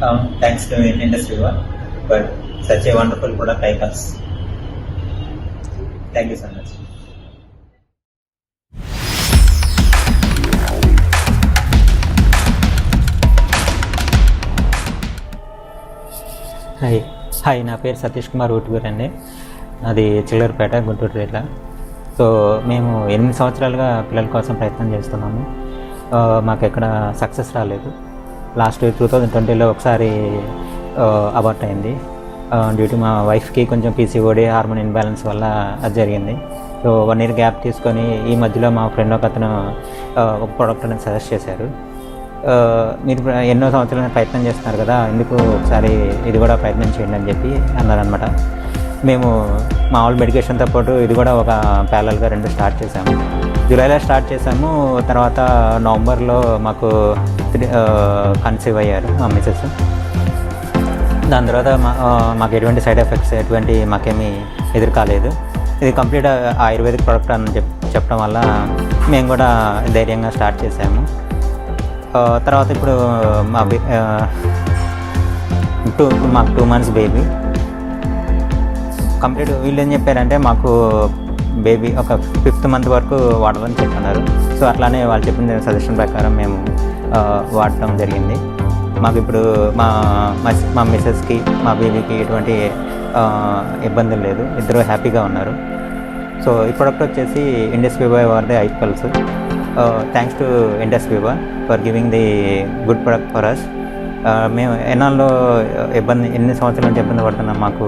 Thanks to Industry One for such a wonderful product like us. Thank you so much. Hi నా పేరు సతీష్ కుమార్ ఊటుగూరు అండి. అది చిల్లరపేట, గుంటూరు జిల్లా. So మేము 8 సంవత్సరాలుగా పిల్లల కోసం ప్రయత్నం చేస్తున్నాము. మాకు ఎక్కడ సక్సెస్ రాలేదు. లాస్ట్ 2020లో ఒకసారి అబార్ట్ అయింది. డ్యూ టు మా వైఫ్కి కొంచెం పీసీఓడి హార్మోన్ ఇన్బ్యాలెన్స్ వల్ల అది జరిగింది. సో 1 year గ్యాప్ తీసుకొని ఈ మధ్యలో మా ఫ్రెండ్ ఒక అతను ఒక ప్రోడక్ట్ అనేది సజెస్ట్ చేశారు. మీరు ఎన్నో సంవత్సరాలు ప్రయత్నం చేస్తున్నారు కదా, ఎందుకు ఒకసారి ఇది కూడా ప్రయత్నం చేయండి అని చెప్పి అన్నారనమాట. మేము మామూలు మెడికేషన్తో పాటు ఇది కూడా ఒక ప్యారలల్గా 2 స్టార్ట్ చేసాము. జూలైలో స్టార్ట్ చేసాము. తర్వాత నవంబర్లో మాకు కన్సీవ్ అయ్యారు మా మిసెస్. దాని తర్వాత మాకు ఎటువంటి సైడ్ ఎఫెక్ట్స్ మాకేమీ ఎదురు కాలేదు. ఇది కంప్లీట్ ఆయుర్వేదిక్ ప్రోడక్ట్ అని చెప్పడం వల్ల మేము కూడా ధైర్యంగా స్టార్ట్ చేసాము. తర్వాత ఇప్పుడు మాకు 2 months బేబీ కంప్లీట్. వీళ్ళు ఏం చెప్పారంటే మాకు బేబీ ఒక 5th month వరకు వాడాలని చెప్తున్నారు. సో అట్లానే వాళ్ళు చెప్పిన సజెషన్ ప్రకారం మేము వాడటం జరిగింది. మాకు ఇప్పుడు మా మిసెస్కి మా బేబీకి ఎటువంటి ఇబ్బందులు లేదు, ఇద్దరు హ్యాపీగా ఉన్నారు. సో ఈ ప్రోడక్ట్ వచ్చేసి ఇండస్ వివా వారిదే I Pulse. Thanks to Indus Viva for giving the good product for us. మేము ఎన్ని సంవత్సరాల నుంచి ఇబ్బంది పడుతున్నాం. మాకు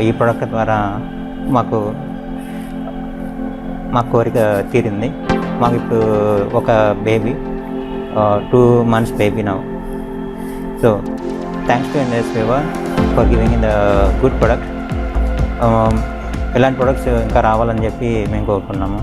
ఈ ప్రోడక్ట్ ద్వారా మా కోరిక తీరింది. మాకు ఇప్పుడు ఒక baby 2 months baby now. So thanks to Indus Viva for giving in the good product. ఇలాంటి ప్రొడక్ట్స్ ఇంకా రావాలని చెప్పి మేము కోరుకున్నాము.